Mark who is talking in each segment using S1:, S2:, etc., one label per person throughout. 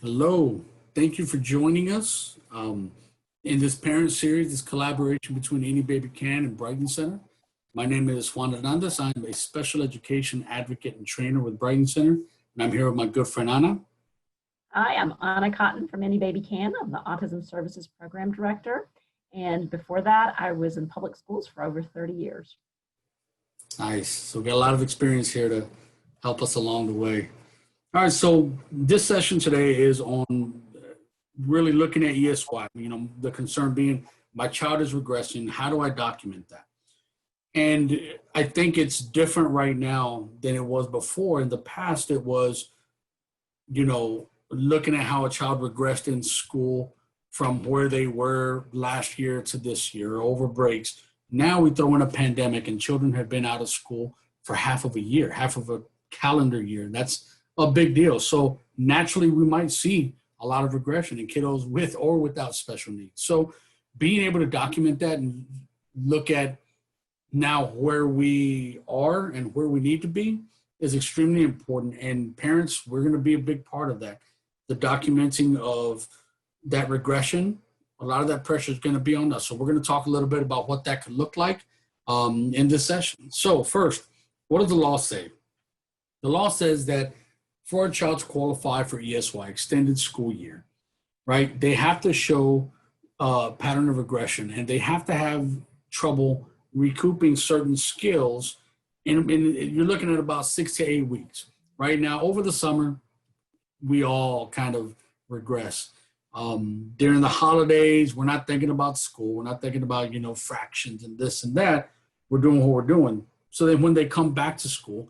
S1: Hello, thank you for joining us in this parent series, this collaboration between Any Baby Can and Brighton Center. My name is Juan Hernandez. I'm a special education advocate and trainer with Brighton Center, and I'm here with my good friend Anna.
S2: Hi, I'm Anna Cotton from Any Baby Can. I'm the Autism Services Program Director. And before that, I was in public schools for over 30 years.
S1: Nice. So we got a lot of experience here to help us along the way. All right, so this session today is on really looking at ESY, the concern being my child is regressing. How do I document that? And I think it's different right now than it was before. In the past, it was, looking at how a child regressed in school from where they were last year to this year over breaks. Now we throw in a pandemic and children have been out of school for half of a year, half of a calendar year. That's a big deal. So naturally, we might see a lot of regression in kiddos with or without special needs. So being able to document that and look at now where we are and where we need to be is extremely important. And parents, we're going to be a big part of that. The documenting of that regression, a lot of that pressure is going to be on us. So we're going to talk a little bit about what that could look like in this session. So first, what does the law say? The law says that for a child to qualify for ESY, extended school year, right, they have to show a pattern of regression and they have to have trouble recouping certain skills. And you're looking at about 6 to 8 weeks. Right now, over the summer, we all kind of regress. During the holidays, we're not thinking about school. We're not thinking about, fractions and this and that. We're doing what we're doing. So then when they come back to school,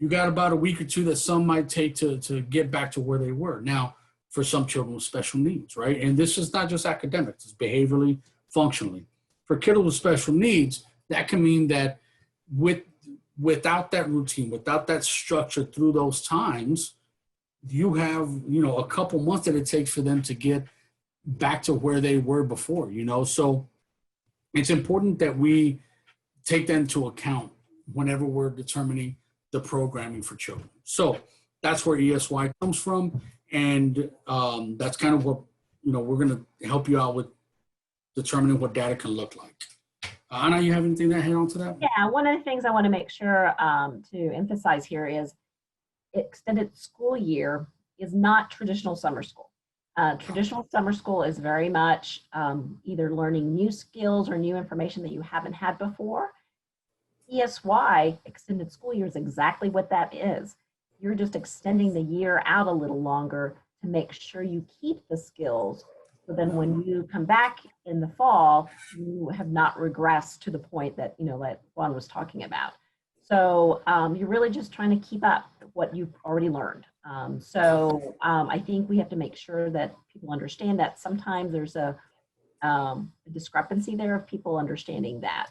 S1: you got about a week or two that some might take to get back to where they were. Now, for some children with special needs, right? And this is not just academics, it's behaviorally, functionally. For kids with special needs, that can mean that without that routine, without that structure through those times, you have, a couple months that it takes for them to get back to where they were before, So it's important that we take that into account whenever we're determining the programming for children. So that's where ESY comes from. And that's kind of what, we're going to help you out with determining what data can look like. Anna, you have anything to add on to that?
S2: Yeah, one of the things I want to make sure to emphasize here is extended school year is not traditional summer school. Traditional summer school is very much either learning new skills or new information that you haven't had before. ESY, extended school year, is exactly what that is. You're just extending the year out a little longer to make sure you keep the skills. So then when you come back in the fall, you have not regressed to the point that, like Juan was talking about. So you're really just trying to keep up what you've already learned. I think we have to make sure that people understand that sometimes there's a discrepancy there of people understanding that.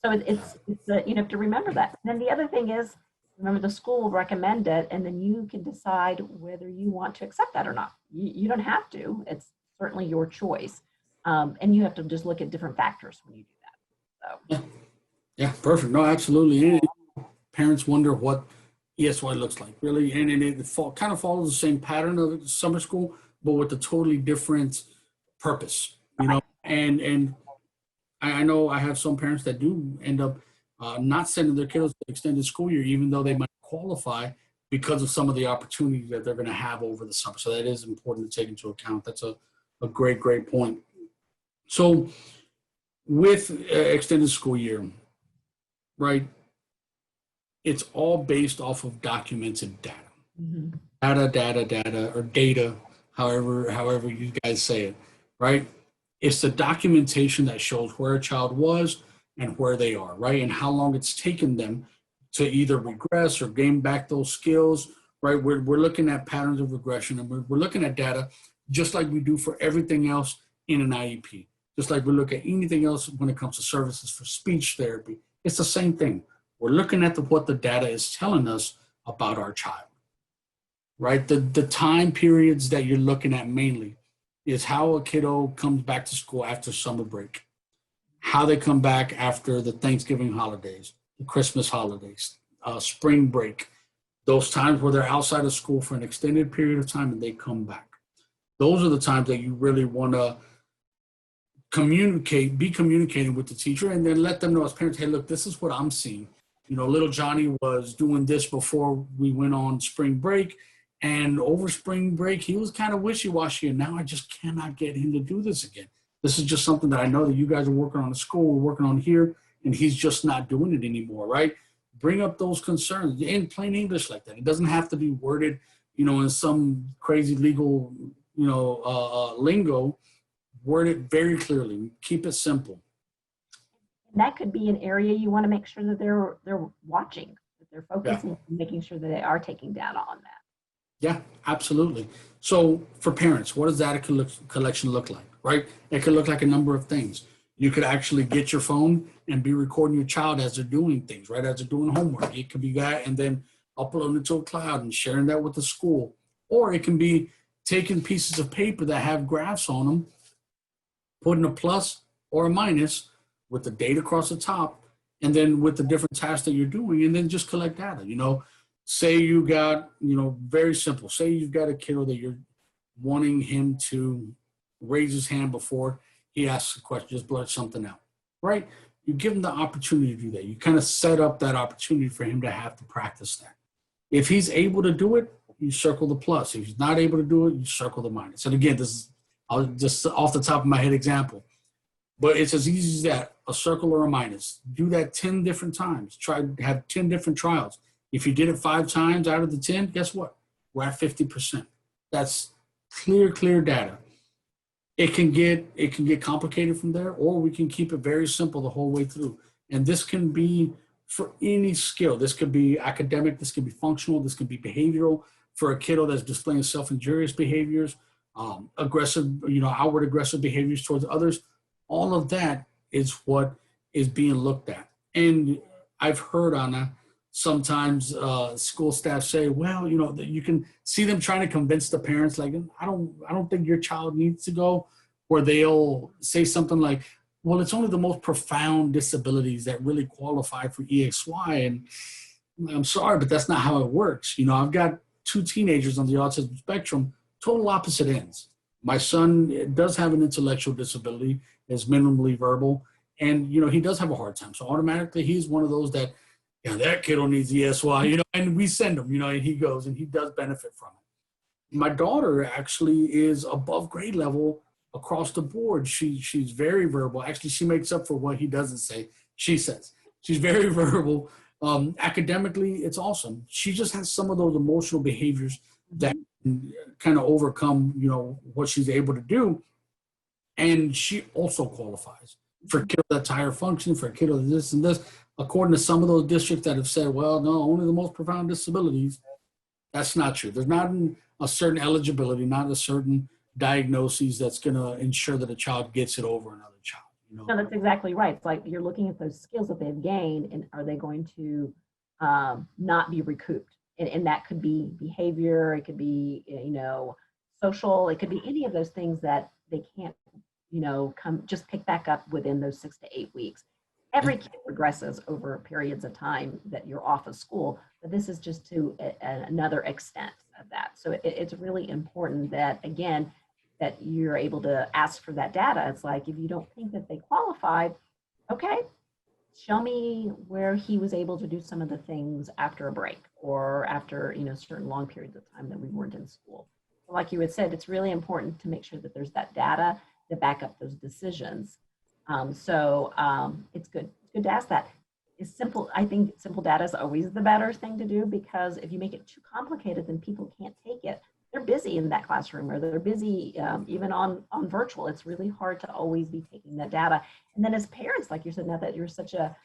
S2: So you have to remember that. And then the other thing is, remember the school will recommend it, and then you can decide whether you want to accept that or not. You don't have to. It's certainly your choice. And you have to just look at different factors when you do that. So.
S1: Yeah, perfect. No, absolutely. And parents wonder what ESY looks like, really. And it kind of follows the same pattern of summer school, but with a totally different purpose, And I know I have some parents that do end up not sending their kiddos to extended school year, even though they might qualify because of some of the opportunities that they're going to have over the summer. So that is important to take into account. That's a great, great point. So with extended school year, right, it's all based off of documented data. Mm-hmm. Data, or data, however you guys say it, right? It's the documentation that shows where a child was and where they are, right? And how long it's taken them to either regress or gain back those skills, right? We're looking at patterns of regression, and we're looking at data just like we do for everything else in an IEP. Just like we look at anything else when it comes to services for speech therapy. It's the same thing. We're looking at what the data is telling us about our child, right? The time periods that you're looking at mainly is how a kiddo comes back to school after summer break, how they come back after the Thanksgiving holidays, the Christmas holidays, spring break, those times where they're outside of school for an extended period of time and they come back. those are the times that you really want to be communicating with the teacher, and then let them know as parents, hey, look, this is what I'm seeing. Little Johnny was doing this before we went on spring break, and over spring break, he was kind of wishy-washy, and now I just cannot get him to do this again. This is just something that I know that you guys are working on at school, we're working on here, and he's just not doing it anymore, right? Bring up those concerns in plain English like that. It doesn't have to be worded, in some crazy legal, lingo. Word it very clearly. Keep it simple.
S2: And that could be an area you want to make sure that they're watching, that they're focusing,
S1: Yeah.
S2: and making sure that they are taking data on that.
S1: Yeah, absolutely. So for parents, what does data collection look like, right? It could look like a number of things. You could actually get your phone and be recording your child as they're doing things, right? As they're doing homework. It could be that, and then uploading it to a cloud and sharing that with the school. Or it can be taking pieces of paper that have graphs on them, putting a plus or a minus with the date across the top, and then with the different tasks that you're doing, and then just collect data. Say you got, very simple. Say you've got a kiddo that you're wanting him to raise his hand before he asks a question, just blurt something out, right? You give him the opportunity to do that. You kind of set up that opportunity for him to have to practice that. If he's able to do it, you circle the plus. If he's not able to do it, you circle the minus. And again, this is just off the top of my head example, but it's as easy as that, a circle or a minus. Do that 10 different times. Try to have 10 different trials. If you did it 5 times out of the 10, guess what? We're at 50%. That's clear data. It can get complicated from there, or we can keep it very simple the whole way through. And this can be for any skill. This could be academic, this could be functional, this could be behavioral for a kiddo that's displaying self-injurious behaviors, aggressive, outward aggressive behaviors towards others. All of that is what is being looked at. And I've heard, Anna, sometimes school staff say, well, that you can see them trying to convince the parents, like, I don't think your child needs to go, or they'll say something like, well, it's only the most profound disabilities that really qualify for EXY. And I'm sorry, but that's not how it works. I've got 2 teenagers on the autism spectrum, total opposite ends. My son does have an intellectual disability, is minimally verbal, and he does have a hard time. So automatically he's one of those that, that kiddo needs ESY, and we send him, and he goes and he does benefit from it. My daughter actually is above grade level across the board. She's very verbal. Actually, she makes up for what he doesn't say. She says she's very verbal. Academically, it's awesome. She just has some of those emotional behaviors that kind of overcome, what she's able to do. And she also qualifies for a kiddo that's higher functioning, for a kiddo that's this and this. According to some of those districts that have said, well, no, only the most profound disabilities. That's not true. There's not a certain eligibility, not a certain diagnosis that's going to ensure that a child gets it over another child.
S2: No, that's exactly right. It's like you're looking at those skills that they've gained, and are they going to not be recouped? And that could be behavior, it could be, social, it could be any of those things that they can't, come just pick back up within those 6 to 8 weeks. Every kid regresses over periods of time that you're off of school, but this is just to another extent of that. So it's really important that, again, that you're able to ask for that data. It's like, if you don't think that they qualified, okay, show me where he was able to do some of the things after a break, or after, certain long periods of time that we weren't in school. Like you had said, it's really important to make sure that there's that data to back up those decisions. It's good to ask that. It's simple. I think simple data is always the better thing to do, because if you make it too complicated, then people can't take it. They're busy in that classroom, or they're busy even on virtual. It's really hard to always be taking that data. And then as parents, like you said, now that you're such a,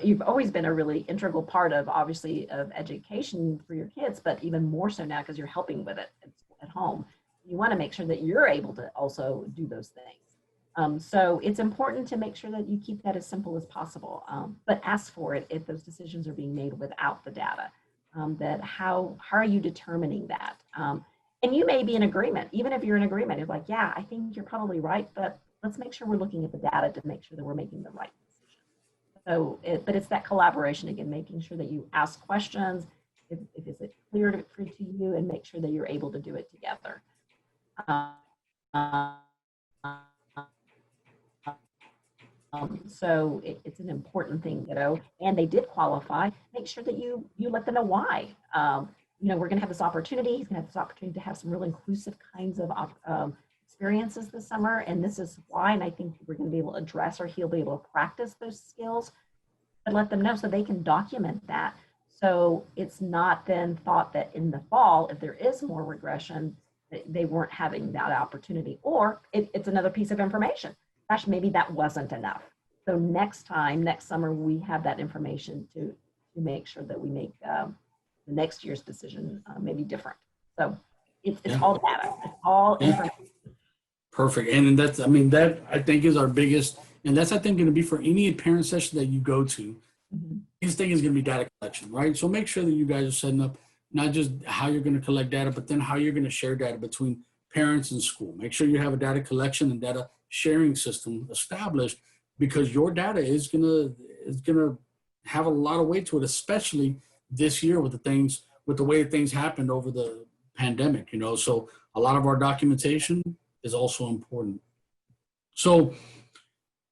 S2: you've always been a really integral part of, obviously, of education for your kids, but even more so now because you're helping with it at home. You want to make sure that you're able to also do those things. So it's important to make sure that you keep that as simple as possible, but ask for it if those decisions are being made without the data. That how are you determining that? And you may be in agreement. Even if you're in agreement, it's like, yeah, I think you're probably right, but let's make sure we're looking at the data to make sure that we're making the right decision. So, but it's that collaboration again, making sure that you ask questions, if it's clear to you, and make sure that you're able to do it together. Um, so it's an important thing to know. And they did qualify. Make sure that you let them know why. We're going to have this opportunity. He's going to have this opportunity to have some real inclusive kinds of experiences this summer, and this is why. And I think we're going to be able to address, or he'll be able to practice those skills, and let them know so they can document that. So it's not then thought that in the fall, if there is more regression, they weren't having that opportunity, or it's another piece of information. Gosh, maybe that wasn't enough. So next summer, we have that information to make sure that we make the next year's decision maybe different. So it's all data, it's all information.
S1: Perfect. And that's, I mean, that I think is our biggest, and that's, I think, going to be for any parent session that you go to. Biggest thing is going to be data collection, right? So make sure that you guys are setting up not just how you're going to collect data, but then how you're going to share data between parents and school. Make sure you have a data collection and data sharing system established, because your data is going to have a lot of weight to it, especially this year with the way things happened over the pandemic, so a lot of our documentation is also important. So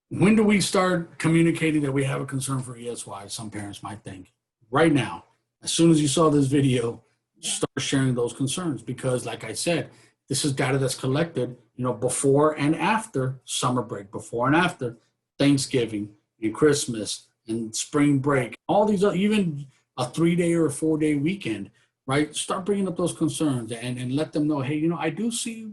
S1: when do we start communicating that we have a concern for ESY? Some parents might think right now, as soon as you saw this video, start sharing those concerns, because like I said, this is data that's collected, before and after summer break, before and after Thanksgiving and Christmas and spring break, all these, even a 3-day or a 4-day weekend, right? Start bringing up those concerns and let them know, hey, I do see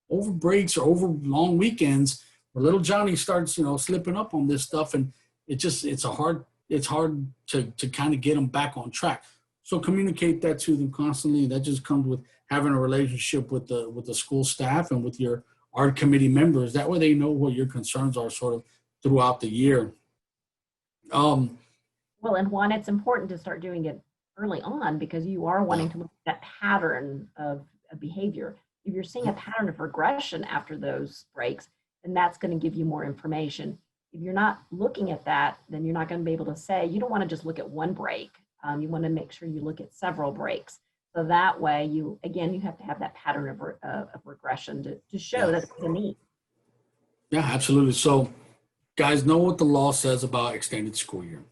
S1: over breaks or over long weekends where little Johnny starts, slipping up on this stuff, and it's hard to kind of get them back on track. So communicate that to them constantly. That just comes with having a relationship with the school staff and with your art committee members. That way they know what your concerns are sort of throughout the year.
S2: Well, and Juan, it's important to start doing it early on, because you are wanting to look at that pattern of behavior. If you're seeing a pattern of regression after those breaks, then that's going to give you more information. If you're not looking at that, then you're not going to be able to say, you don't want to just look at one break. You want to make sure you look at several breaks. So that way, you have to have that pattern of regression to show that it's a need.
S1: Yeah, absolutely. So guys, know what the law says about extended school year.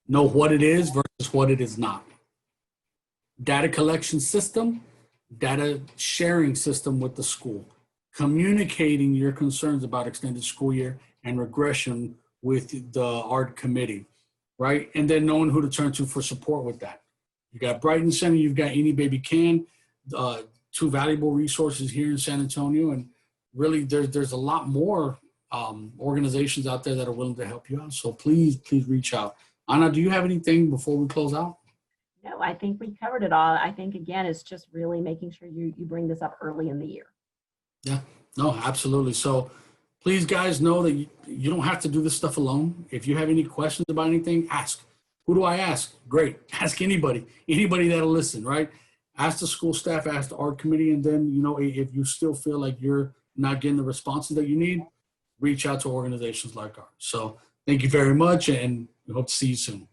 S1: Know what it is versus what it is not. Data collection system, data sharing system with the school. Communicating your concerns about extended school year and regression with the art committee, right? And then knowing who to turn to for support with that. You got Brighton Center, you've got Any Baby Can, 2 valuable resources here in San Antonio. And really there's a lot more organizations out there that are willing to help you out. So please reach out. Anna, do you have anything before we close out?
S2: No, I think we covered it all. I think, again, it's just really making sure you bring this up early in the year.
S1: Yeah, no, absolutely. So please, guys, know that you don't have to do this stuff alone. If you have any questions about anything, ask. Who do I ask? Great. Ask anybody that'll listen, right? Ask the school staff, ask the art committee, and then, if you still feel like you're not getting the responses that you need, reach out to organizations like ours. So thank you very much, and we hope to see you soon.